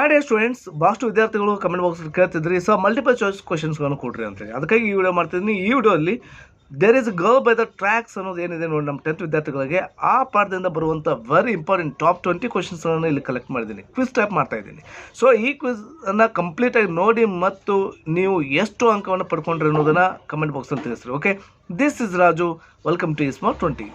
ಮಾಡಿ ಸ್ಟೂಡೆಂಟ್ಸ್ ಭಾಳಷ್ಟು ವಿದ್ಯಾರ್ಥಿಗಳು ಕಮೆಂಟ್ ಬಾಕ್ಸಲ್ಲಿ ಕೇಳ್ತಿದ್ರಿ ಸೊ ಮಲ್ಟಿಪಲ್ ಚಾಯ್ಸ್ ಕ್ವಶನ್ಸ್ಗಳನ್ನು ಕೊಡ್ರಿ ಅಂತೇಳಿ ಅದಕ್ಕಾಗಿ ಈ ವಿಡಿಯೋ ಮಾಡ್ತಿದ್ದೀನಿ. ಈ ವಿಡಿಯೋಲ್ಲಿ there is girl by the tracks ಅನ್ನೋದು ಏನಿದೆ ನೋಡಿ ನಮ್ಮ 10th ವಿದ್ಯಾರ್ಥಿಗಳಿಗೆ ಆ ಪಾಠದಿಂದ ಬರುವಂಥ ವೆರಿ ಇಂಪಾರ್ಟೆಂಟ್ ಟಾಪ್ 20 ಕ್ವಶನ್ಸ್ಗಳನ್ನು ಇಲ್ಲಿ ಕಲೆಕ್ಟ್ ಮಾಡಿದ್ದೀನಿ, ಕ್ವಿಸ್ ಟೈಪ್ ಮಾಡ್ತಾ ಇದ್ದೀನಿ. ಸೊ ಈ ಕ್ವಿಝನ್ನು ಕಂಪ್ಲೀಟಾಗಿ ನೋಡಿ ಮತ್ತು ನೀವು ಎಷ್ಟು ಅಂಕವನ್ನು ಪಡ್ಕೊಂಡ್ರಿ ಅನ್ನೋದನ್ನು ಕಮೆಂಟ್ ಬಾಕ್ಸಲ್ಲಿ ತಿಳಿಸ್ರಿ. Okay, this is Raju, welcome to smart 20.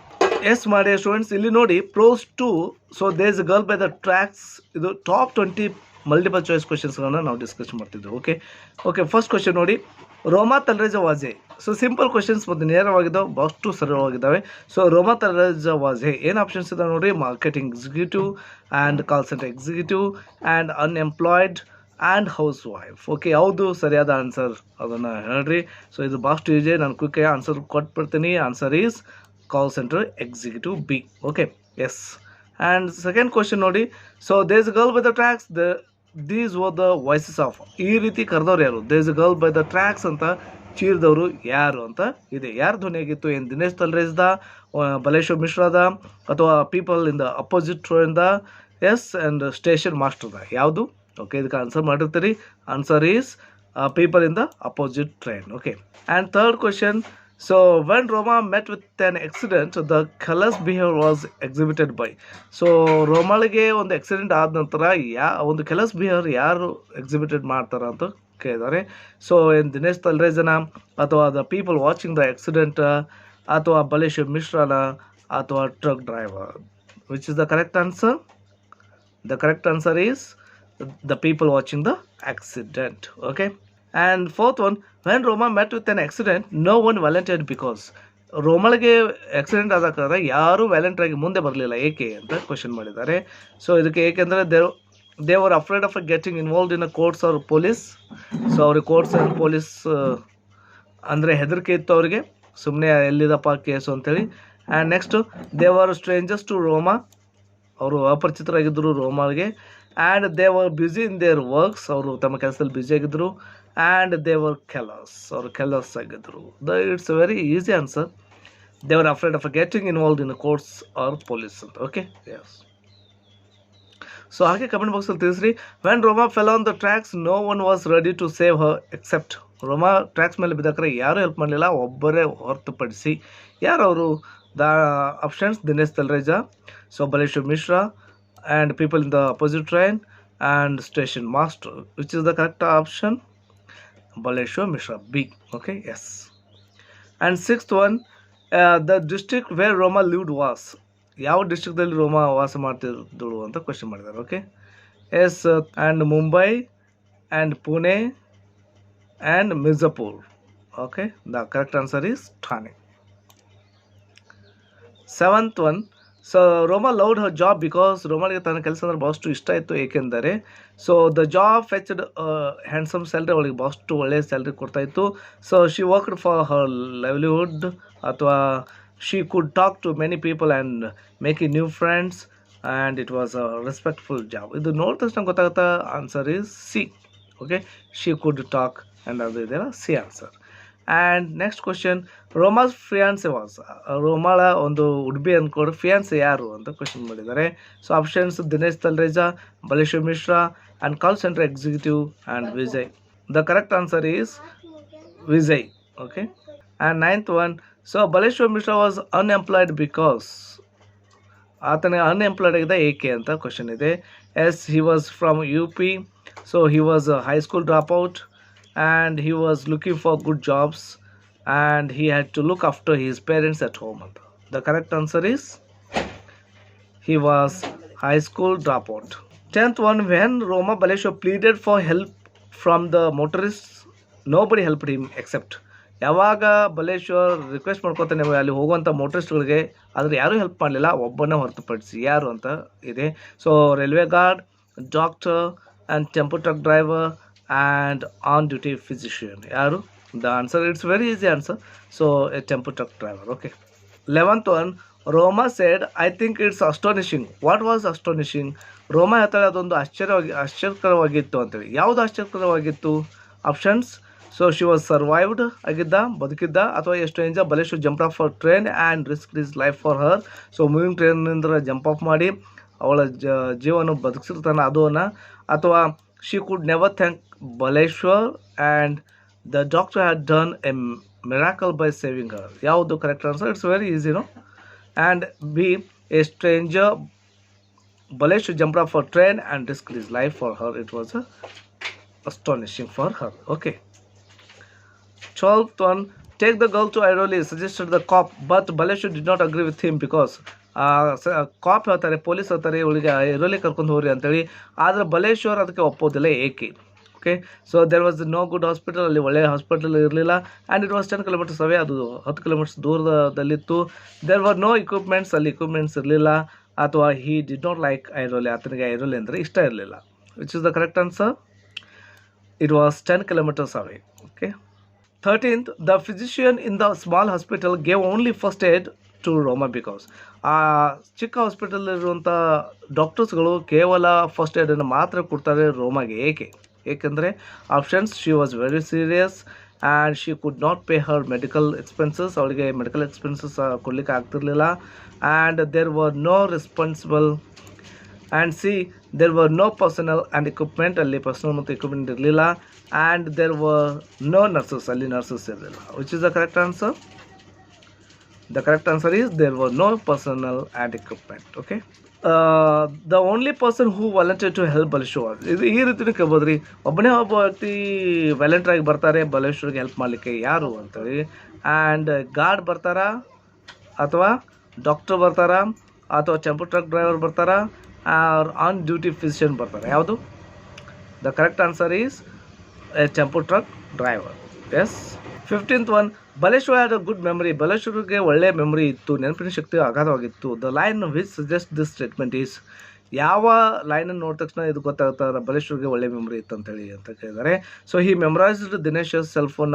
Yes ಮಾಡಿ ಸ್ಟೂಡೆಂಟ್ಸ್, ಇಲ್ಲಿ ನೋಡಿ prose 2. So there is girl by the tracks, ಇದು ಟಾಪ್ 20 ಮಲ್ಟಿಪಲ್ ಚಾಯ್ಸ್ ಕ್ವಶನ್ಸ್ಗಳನ್ನು ನಾವು ಡಿಸ್ಕಸ್ ಮಾಡ್ತಿದ್ವಿ. ಓಕೆ ಫಸ್ಟ್ ಕ್ವಶನ್ ನೋಡಿ, Roma Talreja was. So simple questions ಮತ್ತು ನೇರವಾಗಿದ್ದಾವೆ, ಭಾಳಷ್ಟು ಸರಳವಾಗಿದ್ದಾವೆ. ಸೊ ರೋಮಾ ತಲ್ರೇಜಾ ವಾಜೆ ಏನು ಆಪ್ಷನ್ಸ್ ಇದಾವೆ ನೋಡಿ, marketing executive and call centre executive and unemployed and house wife. Okay, ಯಾವುದು ಸರಿಯಾದ ಆನ್ಸರ್ ಅದನ್ನು ಹೇಳ್ರಿ. ಸೊ ಇದು ಭಾಳಷ್ಟು ಈಜಿ, ನಾನು ಕ್ವಿಕ್ ಆನ್ಸರ್ ಕೊಟ್ಬಿಡ್ತೀನಿ. Answer is call centre executive B. Okay, yes. And second question ನೋಡಿ, so there is girl by the tracks, these were the voices of. ಈ ರೀತಿ ಕರೆದವ್ರು ಯಾರು? There is girl by the tracks ಅಂತ ಚೀರಿದವರು ಯಾರು ಅಂತ ಇದೆ. ಯಾರು ಧ್ವನಿಯಾಗಿತ್ತು? ಏನು ದಿನೇಶ್ ತಲ್ರೇಜ್ದ, ಬಲೇಶ್ವರ್ ಮಿಶ್ರಾದ, ಅಥವಾ ಪೀಪಲ್ ಇನ್ ದ ಅಪೋಸಿಟ್ ಟ್ರೈನ್ದ? ಎಸ್. ಆ್ಯಂಡ್ ಸ್ಟೇಷನ್ ಮಾಸ್ಟರ್ದ ಯಾವುದು? ಓಕೆ, ಇದಕ್ಕೆ ಆನ್ಸರ್ ಮಾಡಿರ್ತೀರಿ. Answer is people in the opposite train. Okay, and third question, so when Roma met with an accident, the careless behavior was exhibited by. So ರೋಮಾಳಿಗೆ ಒಂದು accident ಆದ ನಂತರ ಒಂದು ಕೆಲಸ್ ಬಿಹೇವಿಯರ್ ಯಾರು ಎಕ್ಸಿಬಿಟೆಡ್ ಮಾಡ್ತಾರೆ ಅಂತ ಕೇಳಿದ್ದಾರೆ. ಸೊ ಏನು ದಿನೇಶ್ ತಲ್ರೇಜನ, ಅಥವಾ the people watching the accident, ಅಥವಾ ಬಲೇಶ್ವರ್ ಮಿಶ್ರಾನ, ಅಥವಾ truck driver? Which is the correct answer? The correct answer is the people watching the accident. Okay, and fourth one, when Roma met with an accident, no one volunteered because. ರೋಮಳಿಗೆ accident ಆದಾಗ ಯಾರೂ ವ್ಯಾಲೆಂಟ್ರಾಗಿ ಮುಂದೆ ಬರಲಿಲ್ಲ, ಏಕೆ ಅಂತ question ಮಾಡಿದ್ದಾರೆ. So ಇದಕ್ಕೆ ಏಕೆಂದರೆ they were afraid of getting involved in a courts or police. So ಅವ್ರಿಗೆ ಕೋರ್ಟ್ಸ್ ಆ್ಯಂಡ್ ಪೊಲೀಸ್ ಅಂದರೆ ಹೆದರಿಕೆ ಇತ್ತು ಅವರಿಗೆ, ಸುಮ್ಮನೆ ಎಲ್ಲಿದಪ್ಪ ಕೇಸು ಅಂತೇಳಿ. And next they were strangers to Roma, ಅವರು ಅಪರಿಚಿತರಾಗಿದ್ದರು ರೋಮಾಗೆ. And they were busy in their works, ಅವರು ತಮ್ಮ ಕೆಲಸದಲ್ಲಿ ಬ್ಯುಸಿ ಆಗಿದ್ದರು. ಆ್ಯಂಡ್ ದೇ ವರ್ ಕೆಲಸ್, ಅವರು ಕೆಲಸ್ ಆಗಿದ್ದರು. It's a very easy answer. They were afraid of getting involved in courts or police ಅಂತ. Okay, yes. ಸೊ ಹಾಗೆ ಕಮೆಂಟ್ ಬಾಕ್ಸಲ್ಲಿ ತಿಳಿಸ್ರಿ. When Roma fell on the tracks, no one was ready to save her except. Roma tracks ಮೇಲೆ ಬಿದ್ದಾಕ್ರೆ ಯಾರೂ help ಮಾಡಲಿಲ್ಲ, ಒಬ್ಬರೇ ಹೊರತುಪಡಿಸಿ. ಯಾರವರು? The options: Dinesh Talreja, so Baleshwar Mishra, and people in the opposite train, and station master. Which is the correct option? Baleshwar Mishra, B. Okay, yes. And sixth one, the district where Roma lived was. ಯಾವ ಡಿಸ್ಟ್ರಿಕ್ಟಲ್ಲಿ ರೋಮಾ ವಾಸ ಮಾಡ್ತಿದ್ದಳು ಅಂತ question ಮಾಡಿದ್ದಾರೆ. Okay, yes. And Mumbai, and Pune, and Mirzapur. Okay, the correct answer is Thane. Seventh one, so Roma loved her job because ರೋಮಾಳಿಗೆ ತನ್ನ ಕೆಲಸ ಅಂದರೆ ಭಾಳಷ್ಟು ಇಷ್ಟ ಇತ್ತು, ಏಕೆಂದರೆ so the job fetched handsome salary, ಅವಳಿಗೆ ಭಾಳಷ್ಟು ಒಳ್ಳೆಯ ಸ್ಯಾಲ್ರಿ ಕೊಡ್ತಾಯಿತ್ತು. So she worked for her livelihood, ಅಥವಾ she could talk to many people and making new friends, and it was a respectful job. ಇದು ನೋಡಿದ ತಕ್ಷಣ ಗೊತ್ತಾಗುತ್ತಾ? Answer is C. Okay, she could talk, and ಅದು ಇದೆಯಲ್ಲ C answer. And next question, Roma's fiance was. ರೋಮಾಳ ಒಂದು would be ಅಂದ್ಕೊಂಡು fiance ಯಾರು ಅಂತ ಕ್ವಶನ್ ಮಾಡಿದ್ದಾರೆ. So options: Dinesh Talreja, Baleshwar Mishra, and call centre executive, and Vijay. The correct answer is Vijay. Okay, and ninth one, so Baleshwar Mishra was unemployed because. ಆತನಿಗೆ unemployed ಆಗಿದೆ, ಏಕೆ ಅಂತ ಕ್ವಶನ್ ಇದೆ. Yes, he was from UP, so he was a high school drop out, and he was looking for good jobs, and he had to look after his parents at home. The correct answer is he was high school dropout. 10th one, when Roma Baleshwar pleaded for help from the motorists, nobody helped him except. ಯಾವಾಗ Baleshwar request ಮಾಡ್ಕೊತಾನೆ ಅಲ್ಲಿ ಹೋಗುವಂಥ ಮೋಟರಿಸ್ಟ್ಗಳಿಗೆ, ಆದರೆ ಯಾರೂ help ಮಾಡಲಿಲ್ಲ, ಒಬ್ಬನೇ ಹೊರತುಪಡಿಸಿ. ಯಾರು ಅಂತ ಇದೆ. So railway guard, doctor, and tempo truck driver, and on duty physician. ಯಾರು? the answer, it's very easy answer. So a tempo truck driver. Okay, 11th one, Roma said, I think it's astonishing. What was astonishing? Roma ಹೇಳ್ತಾಳೆ ಅದೊಂದು ಆಶ್ಚರ್ಯಕರವಾಗಿತ್ತು ಅಂತೇಳಿ. ಯಾವುದು ಆಶ್ಚರ್ಯಕರವಾಗಿತ್ತು? Options: so she was survived, ಆಗಿದ್ದ, ಬದುಕಿದ್ದ, ಅಥವಾ a stranger Baleshwar jump off for train and risk is life for her. So moving ಟ್ರೈನಿಂದ ಜಂಪ್ ಆಫ್ ಮಾಡಿ ಅವಳ ಜೀವನ ಬದುಕಿಸಿರ್ತಾನೆ ಅದನ್ನ, ಅಥವಾ she could never thank Baleshwar and the doctor had done a miracle by saving her. ಯಾವುದು correct answer? It's very easy, no. And B, a stranger Baleshwar jumped off a train and risked his life for her. It was astonishing for her. Okay. 12th one, take the girl to Airoli, suggested the cop, but Baleshwar did not agree with him because ಕಾಪ್ ಹೇಳ್ತಾರೆ, police ಹೇಳ್ತಾರೆ ಇವಳಿಗೆ ಐರೋಲಿ ಕರ್ಕೊಂಡು ಹೋಗ್ರಿ ಅಂತೇಳಿ. ಆದರೆ ಬಲೇಶ್ವರ್ ಅದಕ್ಕೆ ಒಪ್ಪೋದಿಲ್ಲ. ಏಕೆ? Okay. So there was no good hospital, ಅಲ್ಲಿ ಒಳ್ಳೆಯ ಹಾಸ್ಪಿಟಲ್ ಇರಲಿಲ್ಲ. And it was 10 kilometres away, ಅದು 10 ಕಿಲೋಮೀಟರ್ಸ್ ದೂರದಲ್ಲಿತ್ತು. ದೇರ್ ವರ್ ನೋ ಇಕ್ವಿಪ್ಮೆಂಟ್ಸ್, ಅಲ್ಲಿ ಇಕ್ವಿಪ್ಮೆಂಟ್ಸ್ ಇರಲಿಲ್ಲ. ಅಥವಾ he did not like Airoli, ಆತನಿಗೆ ಐರೋಲಿ ಅಂದರೆ ಇಷ್ಟ ಇರಲಿಲ್ಲ. Which is the correct answer? It was 10 kilometers away. Okay. 13th, the physician in the small hospital gave only first aid to Roma because ಆ ಚಿಕ್ಕ hospital ಇರುವಂಥ ಡಾಕ್ಟರ್ಸ್ಗಳು ಕೇವಲ ಫಸ್ಟ್ ಏಡನ್ನು ಮಾತ್ರ ಕೊಡ್ತಾರೆ ರೋಮಾಗೆ. ಏಕೆಂದರೆ options, she was very serious and she could not pay her medical expenses, ಅವಳಿಗೆ medical expenses ಕೊಡಲಿಕ್ಕೆ ಆಗ್ತಿರ್ಲಿಲ್ಲ. And there were no responsible. And C, there were no personnel and equipment, ಅಲ್ಲಿ ಪರ್ಸನಲ್ ಮತ್ತು ಇಕ್ವಿಪ್ಮೆಂಟ್ ಇರಲಿಲ್ಲ. And there were no nurses, ಅಲ್ಲಿ nurses ಇರಲಿಲ್ಲ. Which is the correct answer? The correct answer is there were no personnel and equipment. Okay. The only person who volunteered to help Baleshwar, ಇದು ಈ ರೀತಿನೇ ಕೇಳ್ಬೋದ್ರಿ. ಒಬ್ಬನೇ ಒಬ್ಬ ವ್ಯಕ್ತಿ volunteer ಆಗಿ ಬರ್ತಾರೆ ಬಲೇಶ್ವರ್ಗೆ ಹೆಲ್ಪ್ ಮಾಡಲಿಕ್ಕೆ, ಯಾರು ಅಂತೇಳಿ. ಆ್ಯಂಡ್ ಗಾರ್ಡ್ ಬರ್ತಾರಾ, ಅಥವಾ ಡಾಕ್ಟರ್ ಬರ್ತಾರಾ, ಅಥವಾ ಟೆಂಪೋ ಟ್ರಕ್ ಡ್ರೈವರ್ ಬರ್ತಾರಾ, ಆರ್ ಆನ್ ಡ್ಯೂಟಿ ಫಿಸಿಷಿಯನ್ ಬರ್ತಾರೆ? ಯಾವುದು? The correct answer is a tempo truck driver. Yes. 15th one, Baleshwar had a good memory, ಬಲೇಶ್ವರ್ಗೆ ಒಳ್ಳೆಯ ಮೆಮರಿ ಇತ್ತು, ನೆನಪಿನ ಶಕ್ತಿ ಅಗಾಧವಾಗಿತ್ತು. The line which suggest this statement is, ಯಾವ ಲೈನನ್ನು ನೋಡಿದ ತಕ್ಷಣ ಇದು ಗೊತ್ತಾಗ್ತದೆ ಬಲೇಶ್ವರ್ಗೆ ಒಳ್ಳೆಯ ಮೆಮರಿ ಇತ್ತು ಅಂತೇಳಿ ಅಂತ ಕೇಳಿದ್ದಾರೆ. ಸೊ ಹಿ ಮೆಮರೈಸ್ಡ್ ದಿನೇಶನ್ ಸೆಲ್ ಫೋನ್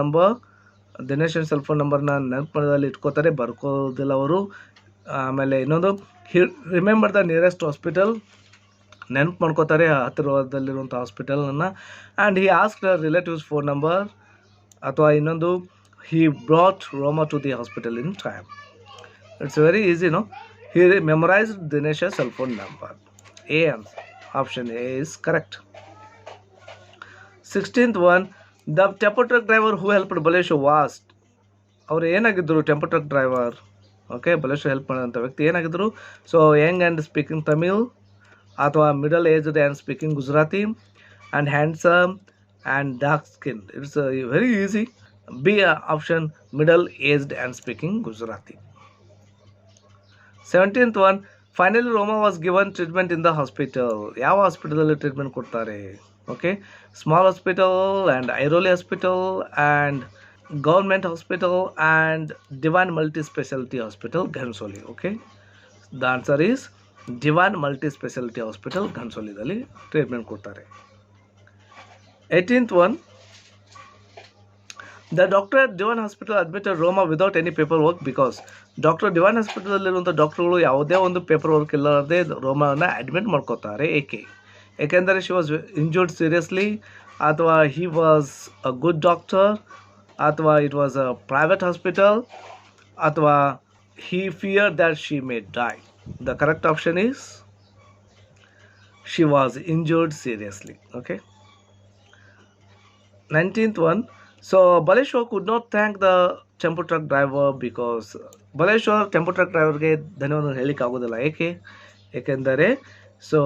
ನಂಬರ್ನ ನೆನಪಲ್ಲಿ ಇಟ್ಕೋತಾರೆ, ಬರ್ಕೋದಿಲ್ಲ ಅವರು. ಆಮೇಲೆ ಇನ್ನೊಂದು, he remember the nearest hospital, ನೆನಪು ಮಾಡ್ಕೋತಾರೆ ಹತ್ತಿರದಲ್ಲಿರುವಂಥ ಹಾಸ್ಪಿಟಲನ್ನು. And he asked relatives phone number, ಅಥವಾ ಇನ್ನೊಂದು, he brought Roma to the hospital in time. It's very easy, no? He memorized Dinesh's cell phone number. A answer. Option A is correct. 16th one, the tempo truck driver who helped Baleshwar was, ಅವರು ಏನಾಗಿದ್ದರು? Tempo truck driver. Okay. Baleshwar help ಮಾಡೋಂಥ ವ್ಯಕ್ತಿ ಏನಾಗಿದ್ದರು? So young and speaking Tamil, ಅಥವಾ middle aged and speaking Gujarati, and handsome and dark skin. It's very easy. B option, middle aged and speaking Gujarati. 17th one, finally Roma was given treatment in the hospital. ಯಾವ ಹಾಸ್ಪಿಟಲಲ್ಲಿ treatment ಕೊಡ್ತಾರೆ? Okay. Small hospital and Airoli hospital and government hospital and Divine multi speciality hospital Ghansoli. Okay. The answer is Divine multi speciality hospital ಘನ್ಸೋಲಿದಲ್ಲಿ treatment ಕೊಡ್ತಾರೆ. 18th one, the doctor at Divan Hospital admitted Roma without any paperwork because doctor Divine ಹಾಸ್ಪಿಟಲಲ್ಲಿರುವಂಥ ಡಾಕ್ಟರ್ಗಳು ಯಾವುದೇ ಒಂದು paper work ಇಲ್ಲದೆ ರೋಮಾನ admit ಮಾಡ್ಕೋತಾರೆ. ಏಕೆಂದರೆ she was injured seriously, ಅಥವಾ he was a good doctor, ಅಥವಾ it was a private hospital, ಅಥವಾ he fear that she may die. The correct option is she was injured seriously. Okay. 19th one, so Baleshwar could not thank the tempo truck driver because Baleshwar tempo truck ಡ್ರೈವರ್ಗೆ ಧನ್ಯವಾದ ಹೇಳಲಿಕ್ಕೆ ಆಗೋದಿಲ್ಲ. ಏಕೆಂದರೆ so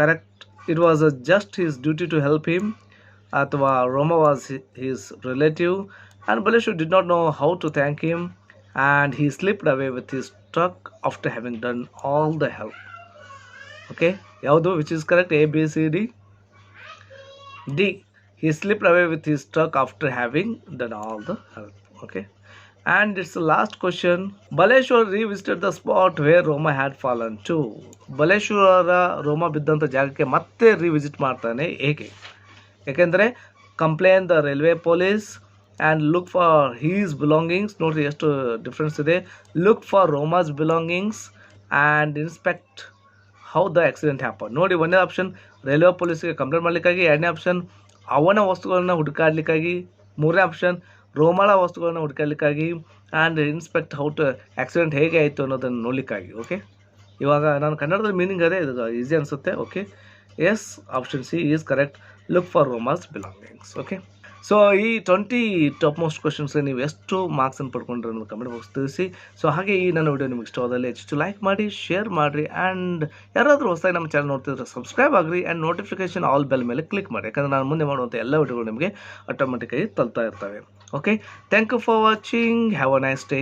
correct, it was just his duty to help him, ಅಥವಾ Roma was his relative and Baleshwar did not know how to thank him and he slipped away with his truck after having done all the help. Okay. ಯಾವುದು? Which is correct? A, B, C, D? D. He slipped away with his truck after having done all the help. Okay. And it's the last question. Baleshwar revisited the spot where Roma had fallen to. Baleshwar Roma ಬಿದ್ದಂಥ ಜಾಗಕ್ಕೆ ಮತ್ತೆ revisit ಮಾಡ್ತಾನೆ. ಏಕೆಂದರೆ complain the railway police and look for his belongings. ನೋಡಿರಿ ಎಷ್ಟು difference ಇದೆ. Look for Roma's belongings and inspect how the accident happen. ನೋಡಿ, ಒಂದೇ ಆಪ್ಷನ್ ರೈಲ್ವೆ ಪೊಲೀಸ್ಗೆ ಕಂಪ್ಲೇಂಟ್ ಮಾಡಲಿಕ್ಕಾಗಿ, ಎರಡನೇ ಆಪ್ಷನ್ ಅವನ ವಸ್ತುಗಳನ್ನು ಹುಡುಕಾಡಲಿಕ್ಕಾಗಿ, ಮೂರನೇ ಆಪ್ಷನ್ ರೋಮಾಳ ವಸ್ತುಗಳನ್ನು ಹುಡುಕಾಡಲಿಕ್ಕಾಗಿ, and inspect how to accident ಹೇಗೆ ಆಯಿತು ಅನ್ನೋದನ್ನು ನೋಡಲಿಕ್ಕಾಗಿ. ಓಕೆ. ಇವಾಗ ನಾನು ಕನ್ನಡದಲ್ಲಿ ಮೀನಿಂಗ್ ಅದೇ ಇದು ಈಸಿ ಅನಿಸುತ್ತೆ. Okay, yes, option C is correct. Look for Roma's belongings. Okay, so ಈ 20 ಟಾಪ್ ಮೋಸ್ಟ್ ಕ್ವಶನ್ಸ್ ನೀವು ಎಷ್ಟು ಮಾರ್ಕ್ಸನ್ನು ಪಡ್ಕೊಂಡ್ರೆ ಅನ್ನೋದು ಕಮೆಂಟ್ ಬಾಕ್ಸ್ ತಿಳಿಸಿ. ಸೊ ಹಾಗೆ ಈ ನನ್ನ ವಿಡಿಯೋ ನಿಮಗೆ ಇಷ್ಟವಾದಲ್ಲಿ ಹೆಚ್ಚು ಲೈಕ್ ಮಾಡಿ, ಶೇರ್ ಮಾಡಿರಿ, ಆ್ಯಂಡ್ ಯಾರಾದರೂ ಹೊಸದಾಗಿ ನಮ್ಮ ಚಾನಲ್ ನೋಡ್ತಿದ್ರೆ ಸಬ್ಸ್ಕ್ರೈಬ್ ಆಗಿರಿ, ಆ್ಯಂಡ್ ನೋಟಿಫಿಕೇಶನ್ ಆಲ್ ಬೆಲ್ ಮೇಲೆ ಕ್ಲಿಕ್ ಮಾಡಿ, ಯಾಕಂದರೆ ನಾನು ಮುಂದೆ ಮಾಡುವಂಥ ಎಲ್ಲ ವಿಡಿಯೋಗಳು ನಿಮಗೆ ಆಟೋಮೆಟಿಕ್ಕಾಗಿ ತಲುಪ್ತಾ ಇರ್ತವೆ. Okay, thank you for watching. Have a nice day.